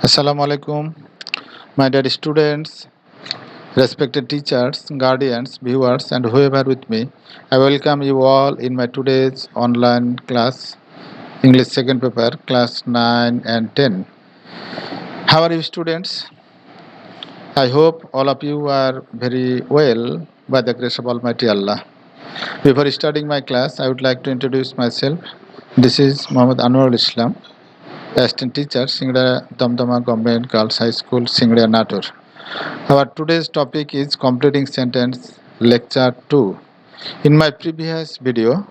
Assalamu alaikum, my dear students, respected teachers, guardians, viewers, and whoever with me. I welcome you all in my today's online class, English second paper, class 9 and 10. How are you, students? I hope all of you are very well by the grace of Almighty Allah. Before starting my class, I would like to introduce myself. This is Muhammad Anwarul Islam, assistant teacher, Singda Damdama Government Girls High School, Singda Natur. Our today's topic is completing sentence lecture 2. In my previous video,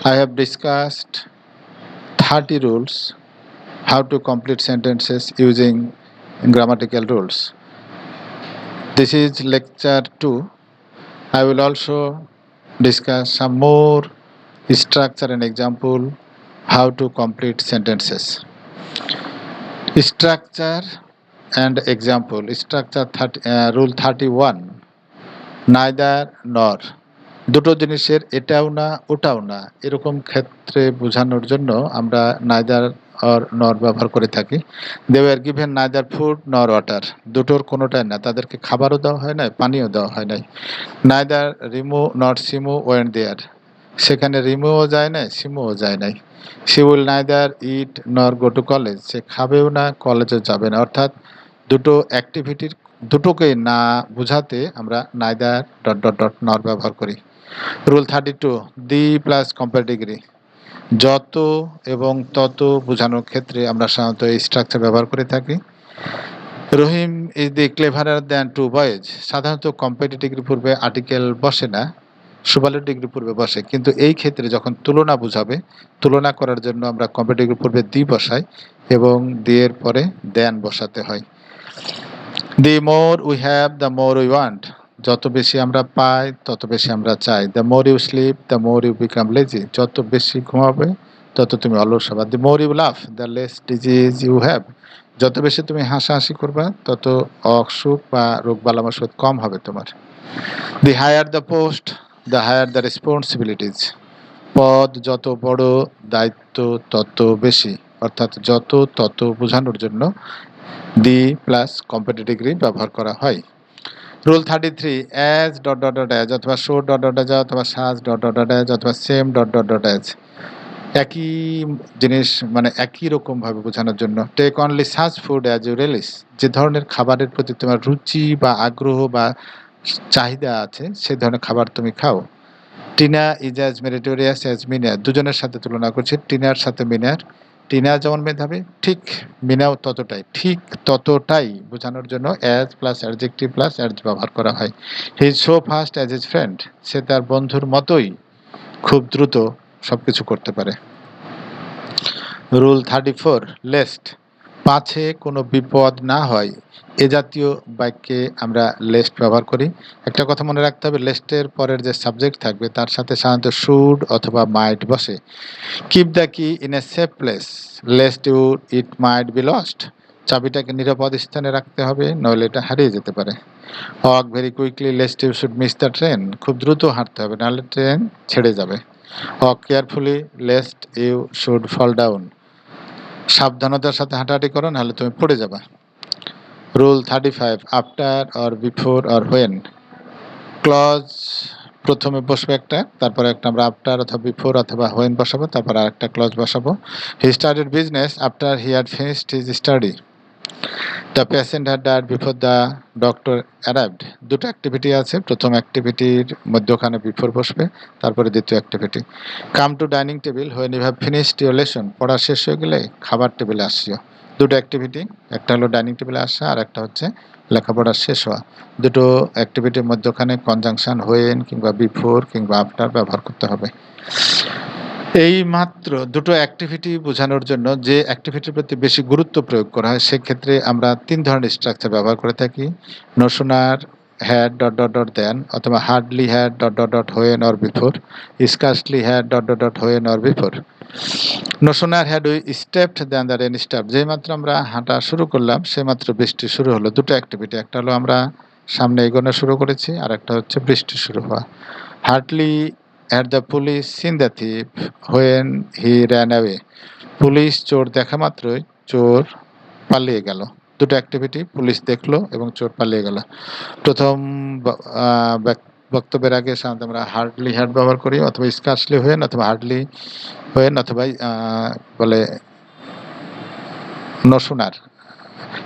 I have discussed 30 rules how to complete sentences using grammatical rules. This is lecture 2. I will also discuss some more structure and example how to complete sentences. Structure and example. Structure rule 31. Neither nor. দুটো জিনিসের এটাও না ওটাও না এরকম ক্ষেত্রে বোঝানোর জন্য আমরা neither or nor ব্যবহার করে থাকি। They were given neither food nor water. দুটোর কোনোটাই না, তাদেরকে খাবারও দেওয়া হয় নাই, পানিও দেওয়া হয় নাই। Neither Rimu nor Simu went there. সেখানে রিমুও যায় নাই, সিমুও যায় নাই। She will neither eat nor go to college. সে খাবেও না, কলেজে যাবে না। অর্থাৎ দুটো অ্যাক্টিভিটির দুটোকেই না বোঝাতে আমরা neither nor ব্যবহার করি। Rule 32 the plus comparative degree. যত এবং তত বোঝানোর ক্ষেত্রে আমরা সাধারণত এই স্ট্রাকচার ব্যবহার করে থাকি। Rahim is the cleverer than two boys. সাধারণত কম্পারেটিভ ডিগ্রি পূর্বে আর্টিকেল বসে না, সুপারলেটিভ ডিগ্রি পূর্বে বসে, কিন্তু এই ক্ষেত্রে যখন তুলনা বোঝাবে, তুলনা করার জন্য আমরা কম্পারেটিভ ডিগ্রি পূর্বে দি বসাই এবং দি এর পরে দ্যান বসাতে হয়। The more we have the more we want. যত বেশি আমরা পাই তত বেশি আমরা চাই। The more you sleep the more you become lazy. যত বেশি ঘুমাবে তত তুমি অলস হবা। The more you laugh the less disease you have. যত বেশি তুমি হাসাহাসি করবা তত অসুখ বা রোগ বালামসদ কম হবে তোমার। The higher the post the higher the responsibilities. পদ যত বড় দায়িত্ব তত বেশি, অর্থাৎ যত তত বোঝানোর জন্য দি প্লাস কম্পারেটিভ ডিগ্রি ব্যবহার করা হয়। রুল 33 অ্যাজ অ্যাজ অথবা শো অ্যাজ অথবা সাজ অ্যাজ অথবা সেম অ্যাজ একই জিনিস মানে একই রকম ভাবে বোঝানোর জন্য। টেক অনলি সাজ ফুড অ্যাজ ইউ রিলিস। যে ধরনের খাবারের প্রতি তোমার রুচি বা আগ্রহ বা চাহিদা আছে সেই ধরনের খাবার তুমি খাও। Tina is as meritorious as Minar. দুজনের সাথে তুলনা করছে, টিনার সাথে মিনার। টিনা যেমন মেধাবী ঠিক মিনাও ততটাই, ঠিক ততটাই বোঝানোর জন্য as plus adjective plus as ব্যবহার করা হয়। He is so fast as his friend. সে তার বন্ধুর মতোই খুব দ্রুত সবকিছু করতে পারে। রুল 34 লেস্ট পাছে কোনো বিপদ না হয় এ জাতীয় বাক্যে আমরা লেস্ট ব্যবহার করি। একটা কথা মনে রাখতে হবে, লেস্টের পরের যে সাবজেক্ট থাকবে তার সাথে সাধারণত শুড অথবা মাইট বসে। Keep the key in a safe place lest you it might be lost. চাবিটাকে নিরাপদ স্থানে রাখতে হবে, নইলে এটা হারিয়ে যেতে পারে। Walk very quickly lest you should miss the train. খুব দ্রুত হাঁটতে হবে, নাহলে ট্রেন ছেড়ে যাবে। Walk carefully lest you should fall down. সাবধানতার সাথে হাঁটাহাঁটি করো, নাহলে তুমি পড়ে যাবে। Rule 35 after or before or when. Clause প্রথমে বসবে একটা, তারপরে একটা আমরা আফটার অথবা বিফোর অথবা হোয়েন বসাবো, তারপর আর একটা ক্লজ বসাবো। He started business after he had finished his study. The patient had died before the doctor arrived. দুটো অ্যাক্টিভিটি আছে, প্রথম অ্যাক্টিভিটির মধ্যখানে বিফোর বসবে, তারপরে দ্বিতীয় activity. Come to dining table when you have finished your lesson. পড়া শেষ হয়ে গেলে খাবার টেবিলে আসিও। দুটো অ্যাক্টিভিটি, একটা হলো ডাইনিং টেবিলে আসা আর একটা হচ্ছে লেখাপড়া শেষ হওয়া। দুটো অ্যাক্টিভিটির মধ্যখানে কনজাংশন হোয়েন কিংবা বিফোর কিংবা আফটার ব্যবহার করতে হবে। এই মাত্র দুটো অ্যাক্টিভিটি বোঝানোর জন্য যে অ্যাক্টিভিটির প্রতি বেশি গুরুত্ব প্রয়োগ করা হয় সেক্ষেত্রে আমরা তিন ধরনের স্ট্রাকচার ব্যবহার করে থাকি। নো সুনার হ্যাড দেন অথবা hardly had when or before, scarcely had when or before. No sooner had we stepped then the rain stopped. যেই মাত্র আমরা হাঁটা শুরু করলাম সেই মাত্র বৃষ্টি শুরু হলো। দুটো অ্যাক্টিভিটি, একটা হলো আমরা সামনে এগোনো শুরু করেছি আর একটা হচ্ছে বৃষ্টি শুরু হওয়া। Hardly had the police seen the thief when he ran away? Police চোর দেখা মাত্রই চোর পালিয়ে গেল। দুটো অ্যাক্টিভিটি, পুলিশ দেখলো এবং চোর পালিয়ে গেল। প্রথম বক্তব্যের আগে সাধারণত আমরা হার্ডলি হ্যাড ব্যবহার করি, অথবা স্কার্সলি হয়েন, অথবা হার্ডলি হয়েন, অথবা বলে নসুনার।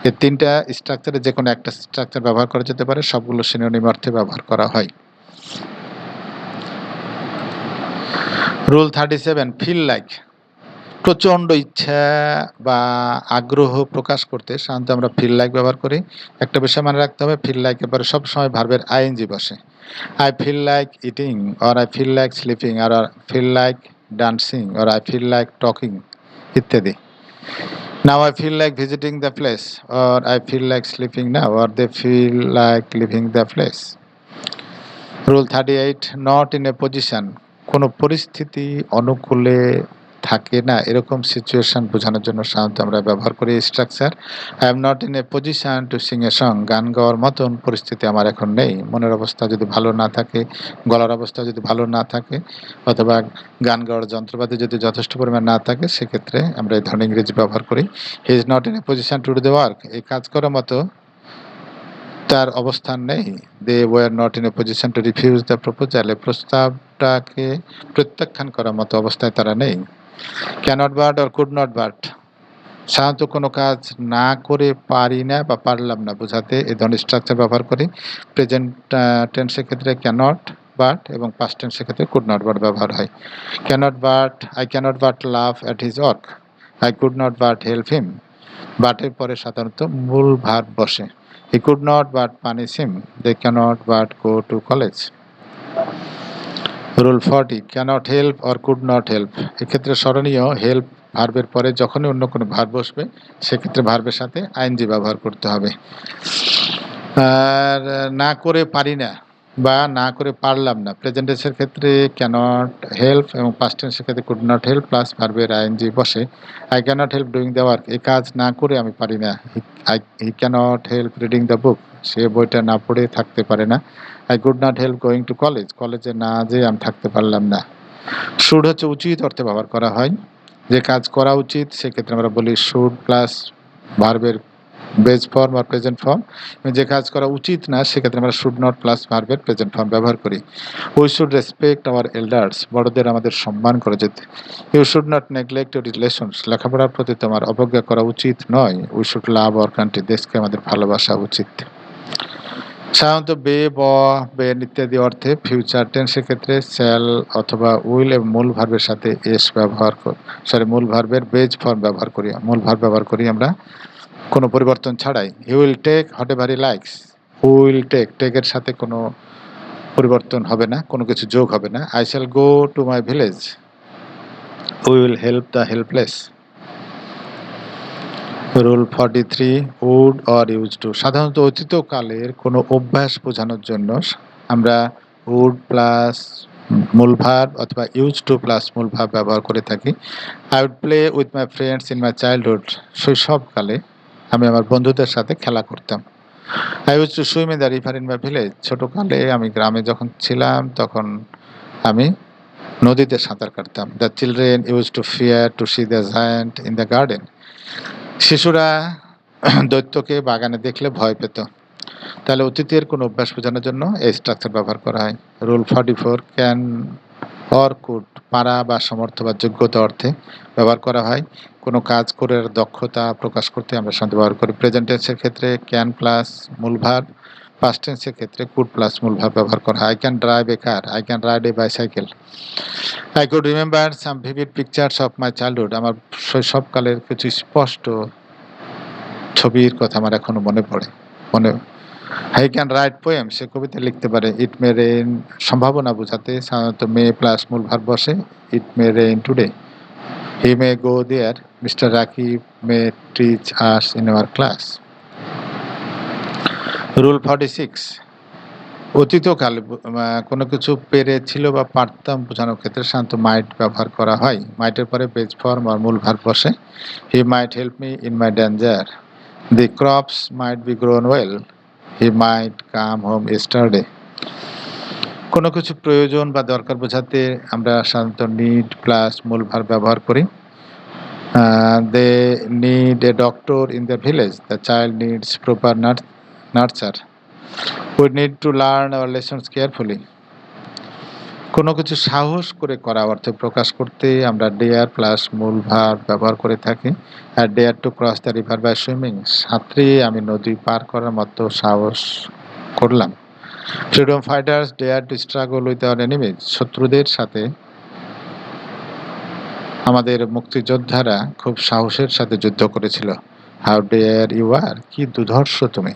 এই তিনটা স্ট্রাকচারে যে কোনো একটা স্ট্রাকচার ব্যবহার করা যেতে পারে, সবগুলো সিনোনিম অর্থে ব্যবহার করা হয়। Rule 37, feel like. প্রচণ্ড ইচ্ছা বা আগ্রহ প্রকাশ করতে সাধারণত আমরা ফিল লাইক ব্যবহার করি। একটা বিষয় মনে রাখতে হবে, ফিল লাইক এবারে সবসময় ভার্বের আইএনজি বসে। I feel like eating, or I feel like sleeping, আর feel like dancing, or I feel like talking ইত্যাদি। Now I feel like visiting the place, or I feel like sleeping now, or they feel like leaving the place. Rule 38, not in a position. কোনো পরিস্থিতি অনুকূলে থাকে না এরকম situation বোঝানোর জন্য সাধারণত আমরা ব্যবহার করি structure. I am not in a position to sing a song. গান গাওয়ার মতন পরিস্থিতি আমার এখন নেই। মনের অবস্থা যদি ভালো না থাকে, গলার অবস্থা যদি ভালো না থাকে, অথবা গান গাওয়ার যন্ত্রপাতি যদি যথেষ্ট পরিমাণ না থাকে, সেক্ষেত্রে আমরা এই ধরনের ইংরেজি ব্যবহার করি। He is not in a position to do the work. এই কাজ করার মতো তার অবস্থান নেই। They were not in a position to refuse the proposal. এই প্রস্তাবটাকে প্রত্যাখ্যান করার মতো অবস্থায় তারা নেই। Cannot but or could not but. সাধারণত কোনো কাজ না করে পারি না বা পারলাম না বোঝাতে এই ধরনের স্ট্রাকচার ব্যবহার করি। প্রেজেন্ট টেন্সের ক্ষেত্রে ক্যানট বাট, এবং পাস্ট টেন্সের ক্ষেত্রে কুড নট বাট ব্যবহার হয়। Cannot but, I cannot but love at his work. I could not but help him. বাটের পরে সাধারণত মূল ভার্ব বসে। He could not but punish him. They cannot but go to college. Rule 40, cannot help or could not help. এক্ষেত্রে স্মরণীয়, help ভার্বের পরে যখনই অন্য কোনো ভার্ব বসবে, সেক্ষেত্রে ভার্বের সাথে আইএনজি ব্যবহার করতে হবে। আর না করে পারি না বা না করে পারলাম না, প্রেজেন্ট টেন্সের ক্ষেত্রে ক্যানট হেল্প, এবং পাস্ট টেন্সের ক্ষেত্রে কুড নট হেল্প প্লাস ভার্বের আইএনজি বসে। I cannot help doing the work. এই কাজ না করে আমি পারি না। হি cannot help reading the book. সে বইটা না পড়ে থাকতে পারে না। I could not help going to college. কলেজে না যেয়ে আমি থাকতে পারলাম না। শুড হচ্ছে উচিত অর্থে ব্যবহার করা হয়। যে কাজ করা উচিত সেক্ষেত্রে আমরা বলি শুড প্লাস ভার্বের বেজ ফর্ম আর প্রেজেন্ট ফর্ম। যে কাজ করা উচিত না সেক্ষেত্রে আমরা শুড নট প্লাস ভার্বের প্রেজেন্ট ফর্ম ব্যবহার করি। We should respect our elders. বড়দের আমাদের সম্মান করা যেতে। You should not neglect your relations. লেখাপড়ার প্রতি তোমার অবজ্ঞা করা উচিত নয়। We should love our country. দেশকে আমাদের ভালোবাসা উচিত। সাধারণত বে, ব, বেন ইত্যাদি অর্থে ফিউচার টেন্সের ক্ষেত্রে শ্যাল অথবা উইল এবং মূল ভার্বের সাথে এস ব্যবহার করি, মূল ভার্বের বেজ ফর্ম ব্যবহার করি, মূল ভার্ব ব্যবহার করি আমরা কোনো পরিবর্তন ছাড়াই। He will take whatever he likes. Will take, টেকের সাথে কোনো পরিবর্তন হবে না, কোনো কিছু যোগ হবে না। I shall go to my village. We will help the helpless. Rule 43, would or use to. সাধারণত অতীতকালের কোনো অভ্যাস বোঝানোর জন্য আমরা উড প্লাস মূল ভার্ব অথবা ইউজ টু প্লাস মূল ভার্ব ব্যবহার করে থাকি। I would play with my friends in my childhood. শৈশবকালে আমি আমার বন্ধুদের সাথে খেলা করতাম। I use to swim in the river in my village. ছোটোকালে আমি গ্রামে যখন ছিলাম তখন আমি নদীতে সাঁতার কাটতাম। The children use to fear two C the giant in the garden. শিশুরা দৈত্যকে বাগানে দেখলে ভয় পেত। তাহলে অতীতের কোনো অভ্যাস বোঝানোর জন্য এই স্ট্রাকচার ব্যবহার করা হয়। Rule 44, can or could. পারা বা সমর্থ বা যোগ্যতা অর্থে ব্যবহার করা হয়। কোনো কাজ করে দক্ষতা প্রকাশ করতে আমরা সাধারণত ব্যবহার করি। প্রেজেন্ট টেন্সের ক্ষেত্রে ক্যান প্লাস মূল ভার্ব, পাস্ট টেন্সের ক্ষেত্রে কুড প্লাস মূল ভার্ব ব্যবহার করা হয়। I can drive A car. I can ride A bicycle. I could remember some vivid pictures of my childhood. আমার শৈশবকালের কিছু স্পষ্ট ছবির কথা আমার এখনো মনে পড়ে। I can write poem. সে কবিতা লিখতে পারে। ইট মে রেইন, সম্ভাবনা বোঝাতে সাধারণত মে প্লাস মূল ভার্ব বসে। It may rain today. He may go there. Mister Rakib may teach us in our class. Rule 46, অতীতকালে কোনো কিছু পেরেছিল বা পারতাম বোঝানোর ক্ষেত্রে সাধারণত মাইট ব্যবহার করা হয়। মাইটের পরে বেজ ফর্ম আর মূল ভার্ব বসে। He might help me in my danger. The crops might be grown well. He might come home yesterday. কোনো কিছু প্রয়োজন বা দরকার বোঝাতে আমরা সাধারণত নিড প্লাস মূল ভার্ব ব্যবহার করি। They need a doctor in the village. The child needs proper nurture. We need to learn our lessons carefully. কোনো কিছু সাহস করে করা অর্থে প্রকাশ করতে আমরা ডেয়ার প্লাস মূল ভার ব্যবহার করে থাকি। আর dare to cross the river by swimming, সাঁতরে আমি নদী পার করার মতো সাহস করলাম। Freedom fighters dare to struggle with our enemies, শত্রুদের সাথে আমাদের মুক্তিযোদ্ধারা খুব সাহসের সাথে যুদ্ধ করেছিল। হাউ ডেয়ার ইউ আর, কি দুর্ধর্ষ তুমি।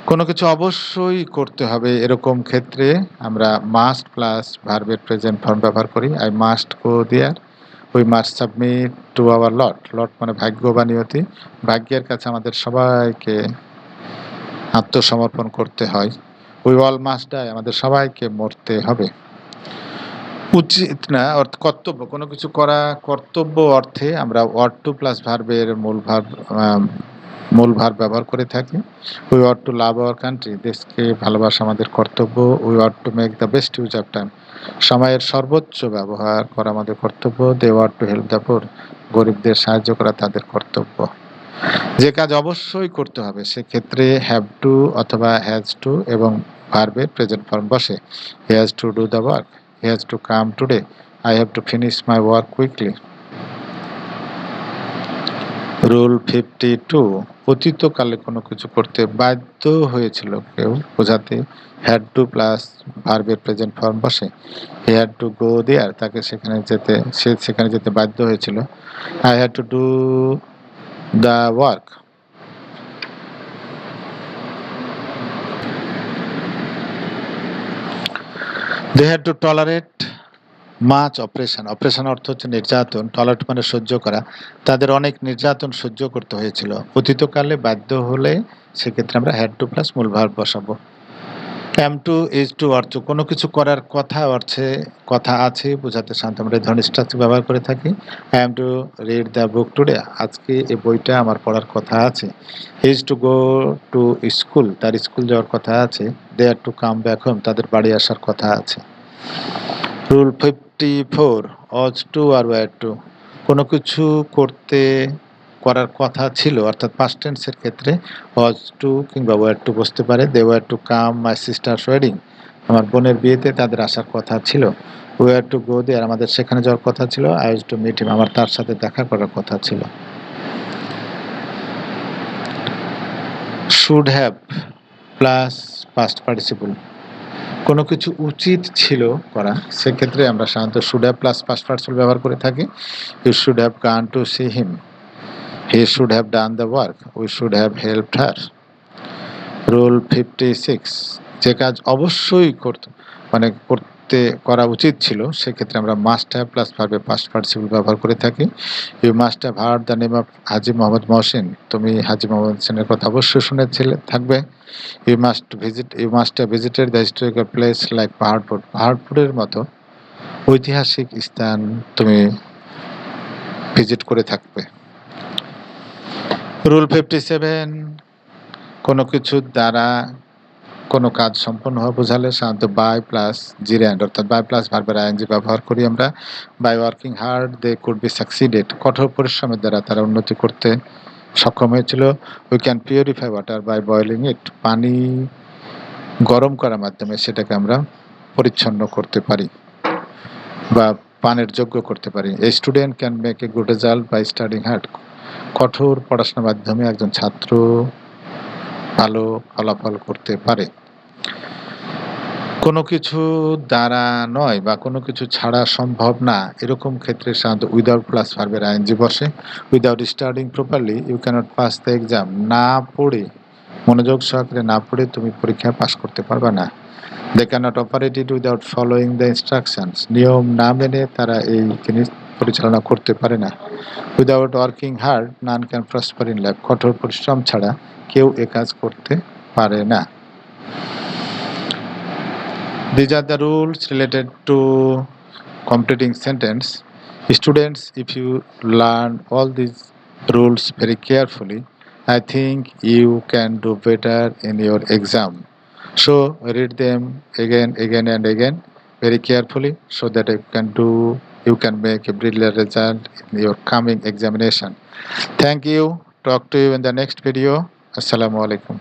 কোনো কিছু অবশ্যই করতে হবে এরকম ক্ষেত্রে আমরা মাস্ট প্লাস ভার্বের প্রেজেন্ট ফর্ম ব্যবহার করি। I must go there, we must submit to our lot. Lot মানে ভাগ্য বা নিয়তি, ভাগ্যের কাছে আমাদের সবাইকে আত্মসমর্পণ করতে হয়। উই অল মাস্ট ডাই, আমাদের সবাইকে মরতে হবে। উচিত না অর্থ কর্তব্য, কোনো কিছু করা কর্তব্য অর্থে আমরা ওয়ার্ড টু প্লাস ভার্বের মূল ভার ব্যবহার করে থাকি। We want to love our country, দেশকে ভালোবাসা আমাদের কর্তব্য। We want to make the best use of time, সময়ের সর্বোচ্চ ব্যবহার করা আমাদের কর্তব্য। They want to help the poor, গরিবদের সাহায্য করা তাদের কর্তব্য। যে কাজ অবশ্যই করতে হবে সেক্ষেত্রে হ্যাভ টু অথবা হ্যাজ টু এবং ভার্বের প্রেজেন্ট ফর্ম বসে। He has to do the work, he has to come today, I have to finish my work quickly. Rule 52, অতীতকালে কোনো কিছু করতে বাধ্য হয়েছিল কেউ বোঝাতে হ্যাড টু প্লাস ভার্বের প্রেজেন্ট ফর্ম বসে। হি হ্যাড টু গো দেয়ার, তাকে সে সেখানে যেতে বাধ্য হয়েছিল। I had to do the work. They had to tolerate much oppression, oppression অর্থ হচ্ছে নির্যাতন, টলারেট মানে সহ্য করা, তাদের অনেক নির্যাতন সহ্য করতে হয়েছিল। অতীতকালে বাধ্য হলে সেক্ষেত্রে আমরা হ্যাড টু প্লাস মূল ভার্ব বসাবো। এম টু ইজ টু অর্থ কোনো কিছু করার কথা অর্থে কথা আছে বোঝাতে সাধারণত আমরা এই ধরনের স্ট্রাকচার ব্যবহার করে থাকি। I am to read the book today, আজকে এই বইটা আমার পড়ার কথা আছে। Is to go to school, তার স্কুল যাওয়ার কথা আছে। দে আর টু কাম ব্যাক হোম, তাদের বাড়ি আসার কথা আছে। রুল 54, অজ টু আর ওয়ার টু, কোনো কিছু করার কথা ছিল অর্থাৎ পাস্ট টেন্সের ক্ষেত্রে অজ টু কিংবা ওয়ার টু বসতে পারে। They were to come my sister's wedding, আমার বোনের বিয়েতে তাদের আসার কথা ছিল। ওয়ার টু গো দেয়ার, আমাদের সেখানে যাওয়ার কথা ছিল। I use to meet him, আমার তার সাথে দেখা করার কথা ছিল। Should have plus past participle, কোনো কিছু উচিত ছিল করা সেক্ষেত্রে আমরা সাধারণত should have plus past participle ব্যবহার করে থাকি। You should have gone to see him, he should have done the work, we should have helped her. Rule 56, যে কাজ অবশ্যই করা উচিত ছিল সেক্ষেত্রে আমরা মাস্ট হ্যাভ প্লাস ভার্বে পাস্ট পার্টিসিপল ব্যবহার করে থাকি। You must have heard the name of Haji Mohammad Mohsin, তুমি হাজি মোহাম্মদ হোসেনের কথা অবশ্যই শুনেছিলে থাকবে। You must have visited the historical place like Paharpur, পাহাড়পুরের মতো ঐতিহাসিক স্থান তুমি ভিজিট করে থাকবে। রুল 57, কোনো কিছুর দ্বারা কোনো কাজ সম্পন্ন হওয়া বোঝালে সাধারণত বাই প্লাস জিরান্ড অর্থাৎ বাই প্লাস ভার্বের আইএনজি ব্যবহার করি আমরা। By working hard they could be succeeded, কঠোর পরিশ্রমের দ্বারা তারা উন্নতি করতে সক্ষম হয়েছিল। We can purify water by boiling it, পানি গরম করার মাধ্যমে সেটাকে আমরা পরিচ্ছন্ন করতে পারি বা পানের যোগ্য করতে পারি। A student can make a good result by studying hard, কঠোর পড়াশোনার মাধ্যমে একজন ছাত্র ভালো ফলাফল করতে পারে। কোনো কিছু দ্বারা নয় বা কোনো কিছু ছাড়া সম্ভব না এরকম ক্ষেত্রে সাধারণত উইদাউট প্লাস ভার্বের আইএনজি বসে। Without studying properly you cannot pass the exam, না পড়ে মনোযোগ সহকারে না পড়ে তুমি পরীক্ষা পাস করতে পারবে না। They cannot operate it without following the instructions, নিয়ম না মেনে তারা এই জিনিস পরিচালনা করতে পারে না। Without working hard none can prosper in life, কঠোর পরিশ্রম ছাড়া কেউ এ কাজ করতে পারে না। These are the rules related to completing sentence. Students, if you learn all these rules very carefully, I think you can do better in your exam. So read them again and again very carefully so that you can do you can make a brilliant result in your coming examination. Thank you. Talk to you in the next video. Assalamu alaikum.